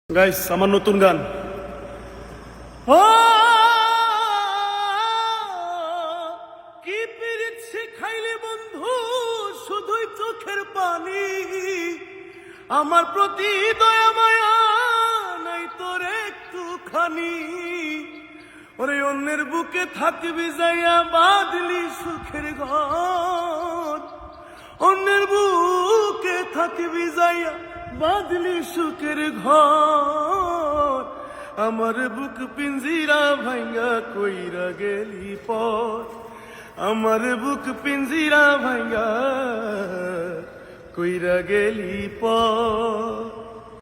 guys আমার নতুন গান ও কি পিরিছে খাইলে বন্ধু শুধুই চোখের পানি আমার প্রতি দয়া মায়া নাই তোর একটুখানি ওরে অন্যের বুকে থাকবি যাইয়া বাঁধলি সুখের ঘর অন্যের বুকে থাকবি যাইয়া বাঁধলি সুখের ঘর আমার বুক পিঞ্জিরা ভাঙ্গা কইরা গেলি পর আমার বুক পিঞ্জিরা ভাঙ্গা কইরা গেলি পর